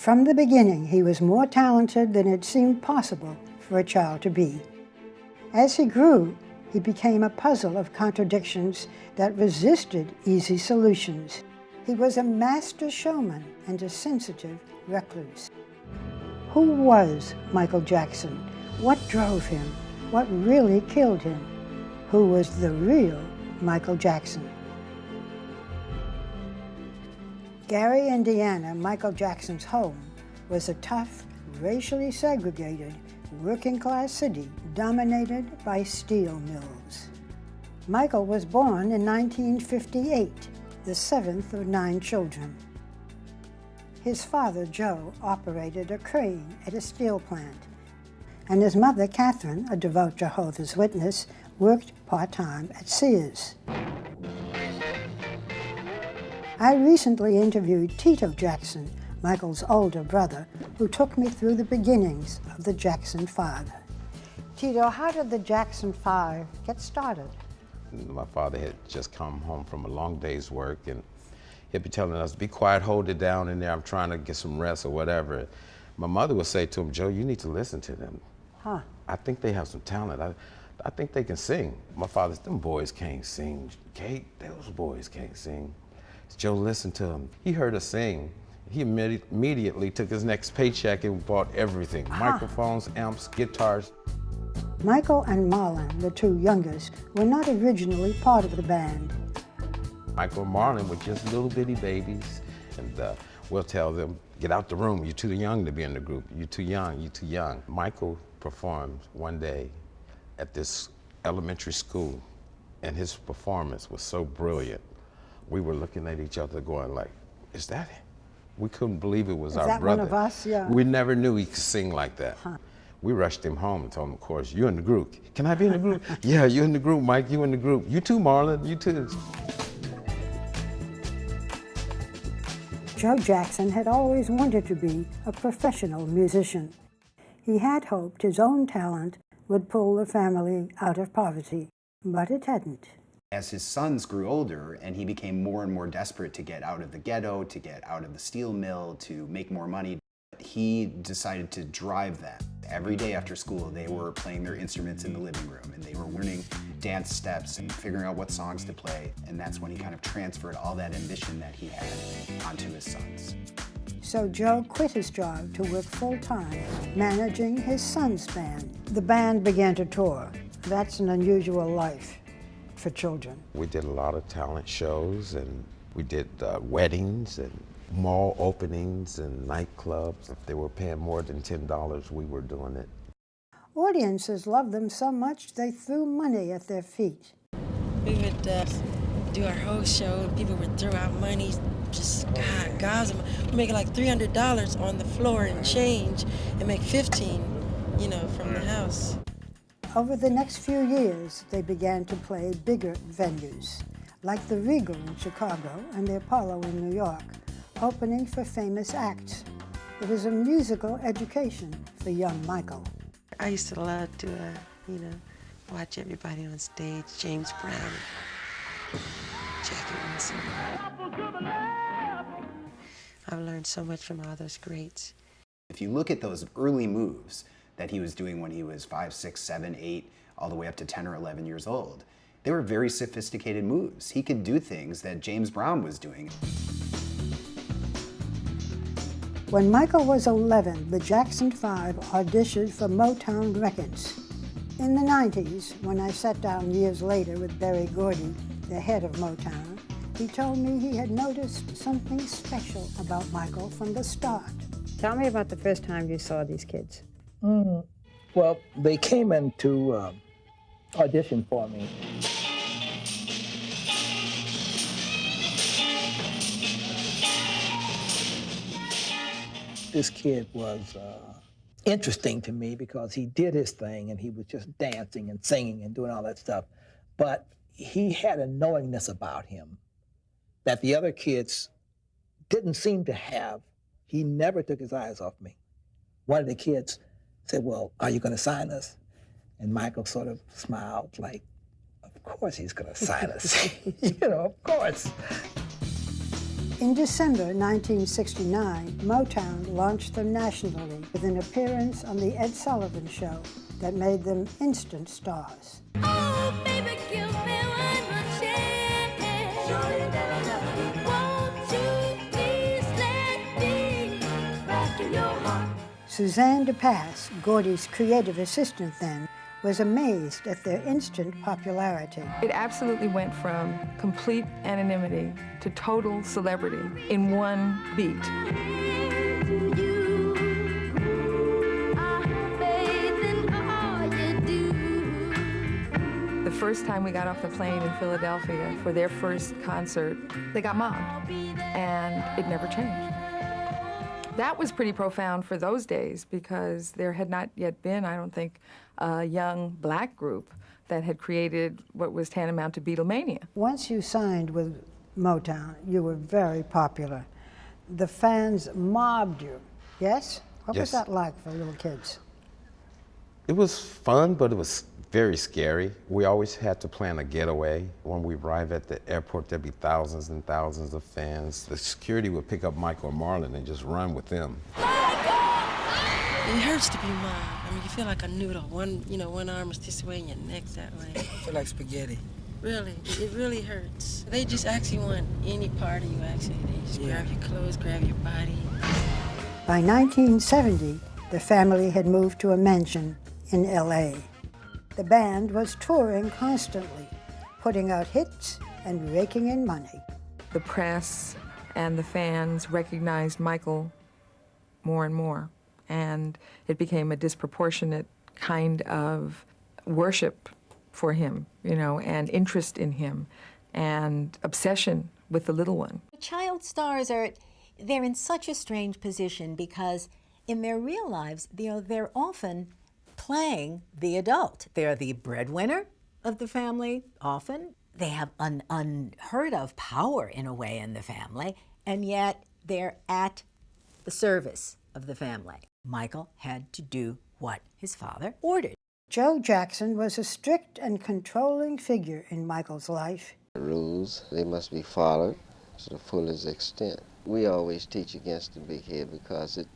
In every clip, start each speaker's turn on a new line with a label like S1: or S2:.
S1: From the beginning, he was more talented than it seemed possible for a child to be. As he grew, he became a puzzle of contradictions that resisted easy solutions. He was a master showman and a sensitive recluse. Who was Michael Jackson? What drove him? What really killed him? Who was the real Michael Jackson? Gary, Indiana, Michael Jackson's home, was a tough, racially segregated, working-class city dominated by steel mills. Michael was born in 1958, the seventh of 9 children. His father, Joe, operated a crane at a steel plant, and his mother, Catherine, a devout Jehovah's Witness, worked part-time at Sears. I recently interviewed Tito Jackson, Michael's older brother, who took me through the beginnings of the Jackson 5. Tito, how did the Jackson 5 get started?
S2: My father had just come home from a long day's work, and he'd be telling us, be quiet, hold it down in there, I'm trying to get some rest or whatever. My mother would say to him, Joe, you need to listen to them.
S1: Huh.
S2: I think they have some talent. I think they can sing. My father said, them boys can't sing. Kate, those boys can't sing. Joe listened to him. He heard us sing. He immediately took his next paycheck and bought everything. Microphones, amps, guitars.
S1: Michael and Marlon, the 2 youngest, were not originally part of the band.
S2: Michael and Marlon were just little bitty babies, and we'll tell them, get out the room, you're too young to be in the group, you're too young, you're too young. Michael performed one day at this elementary school, and his performance was so brilliant. We were looking at each other going like, is that it? We couldn't believe it was our brother.
S1: Is that one of us? Yeah.
S2: We never knew he could sing like that.
S1: Huh.
S2: We rushed him home and told him, of course, you're in the group. Can I be in the group? Yeah, you're in the group, Mike, you in the group. You too, Marlon, you too.
S1: Joe Jackson had always wanted to be a professional musician. He had hoped his own talent would pull the family out of poverty, but it hadn't.
S3: As his sons grew older and he became more and more desperate to get out of the ghetto, to get out of the steel mill, to make more money, he decided to drive them. Every day after school, they were playing their instruments in the living room, and they were learning dance steps and figuring out what songs to play, and that's when he kind of transferred all that ambition that he had onto his sons.
S1: So Joe quit his job to work full-time, managing his son's band. The band began to tour. That's an unusual life for children.
S2: We did a lot of talent shows, and we did weddings and mall openings and nightclubs. If they were paying more than $10, we were doing it.
S1: Audiences loved them so much they threw money at their feet.
S4: We would do our whole show, and people would throw out money, just God, we're making like $300 on the floor and change, and make 15, from the house.
S1: Over the next few years, they began to play bigger venues, like the Regal in Chicago and the Apollo in New York, opening for famous acts. It was a musical education for young Michael.
S4: I used to love to, watch everybody on stage, James Brown, Jackie Wilson. I've learned so much from all those greats.
S3: If you look at those early moves that he was doing when he was 5, 6, 7, 8, all the way up to 10 or 11 years old, they were very sophisticated moves. He could do things that James Brown was doing.
S1: When Michael was 11, the Jackson 5 auditioned for Motown Records. In the 90s, when I sat down years later with Berry Gordy, the head of Motown, he told me he had noticed something special about Michael from the start. Tell me about the first time you saw these kids.
S5: Well, they came in to audition for me. This kid was interesting to me because he did his thing and he was just dancing and singing and doing all that stuff. But he had a knowingness about him that the other kids didn't seem to have. He never took his eyes off me. One of the kids said, well, are you going to sign us? And Michael sort of smiled like, of course he's going to sign us. Of course.
S1: In December 1969, Motown launched them nationally with an appearance on The Ed Sullivan Show that made them instant stars.
S6: Oh, baby, give me one more chance. Won't you please let me back in your heart?
S1: Suzanne DePass, Gordy's creative assistant then, was amazed at their instant popularity.
S7: It absolutely went from complete anonymity to total celebrity in one beat. The first time we got off the plane in Philadelphia for their first concert, they got mobbed, and it never changed. That was pretty profound for those days because there had not yet been, I don't think, a young black group that had created what was tantamount to Beatlemania.
S1: Once you signed with Motown, you were very popular. The fans mobbed you, yes? What was
S2: Yes.
S1: that like for little kids?
S2: It was fun, but it was very scary. We always had to plan a getaway. When we arrived at the airport, there'd be thousands and thousands of fans. The security would pick up Michael and Marlon and just run with them.
S4: It hurts to be mobbed. I mean, you feel like a noodle. One arm is this way and your neck's that way.
S5: I feel like spaghetti.
S4: Really, it really hurts. They just actually want any part of you, actually. They just grab your clothes, grab your body.
S1: By 1970, the family had moved to a mansion in LA. The band was touring constantly, putting out hits and raking in money.
S7: The press and the fans recognized Michael more and more, and it became a disproportionate kind of worship for him, and interest in him, and obsession with the little one.
S8: Child stars they're in such a strange position because in their real lives, they're often playing the adult. They're the breadwinner of the family, often. They have an unheard of power in a way in the family, and yet they're at the service of the family. Michael had to do what his father ordered.
S1: Joe Jackson was a strict and controlling figure in Michael's life.
S9: Rules, they must be followed to the fullest extent. We always teach against the big head because it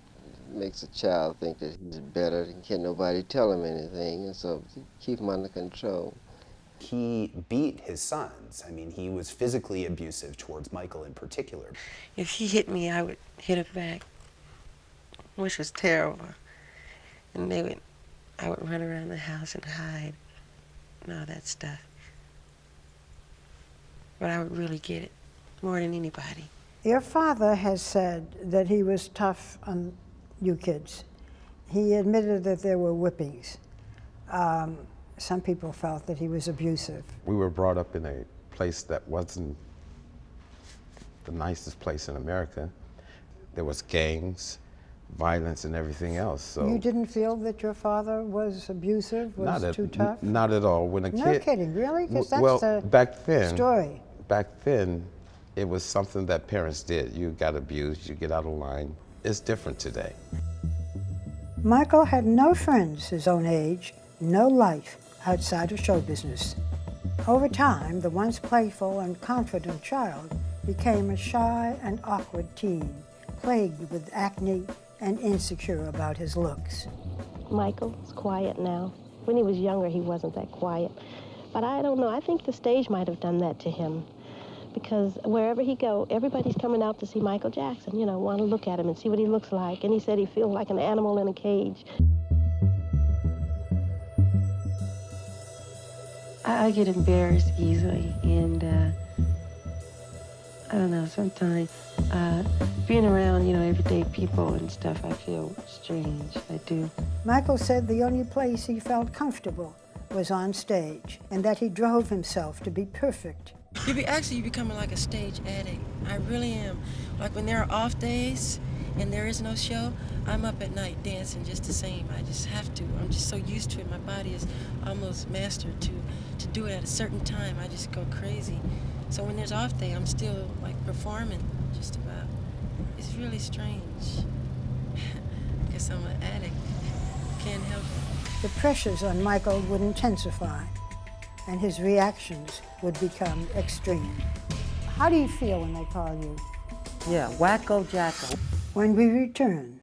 S9: makes a child think that he's better and can't nobody tell him anything, and so keep him under control.
S3: He beat his sons. I mean, he was physically abusive towards Michael in particular.
S4: If he hit me, I would hit him back, which was terrible. And I would run around the house and hide and all that stuff. But I would really get it, more than anybody.
S1: Your father has said that he was tough on you kids. He admitted that there were whippings. Some people felt that he was abusive.
S2: We were brought up in a place that wasn't the nicest place in America. There was gangs, violence, and everything else. So
S1: You didn't feel that your father was abusive, was too tough?
S2: Not at all. When a
S1: No
S2: kid,
S1: kidding, really? Because that's
S2: well,
S1: the
S2: back then,
S1: story.
S2: Back then, it was something that parents did. You got abused, you get out of line. It's different today.
S1: Michael had no friends his own age, no life outside of show business. Over time, the once playful and confident child became a shy and awkward teen, plagued with acne and insecure about his looks.
S10: Michael's quiet now. When he was younger, he wasn't that quiet. But I don't know, I think the stage might have done that to him. Because wherever he go, everybody's coming out to see Michael Jackson, want to look at him and see what he looks like. And he said he feels like an animal in a cage.
S4: I get embarrassed easily, and I don't know, sometimes being around, everyday people and stuff, I feel strange, I do.
S1: Michael said the only place he felt comfortable was on stage, and that he drove himself to be perfect.
S4: You're becoming like a stage addict. I really am. Like when there are off days and there is no show, I'm up at night dancing just the same. I just have to. I'm just so used to it. My body is almost mastered to do it at a certain time. I just go crazy. So when there's off day, I'm still like performing just about. It's really strange. I guess I'm an addict. Can't help it.
S1: The pressures on Michael would intensify, and his reactions would become extreme. How do you feel when they call you
S11: Yeah, Wacko Jacko.
S1: When we return,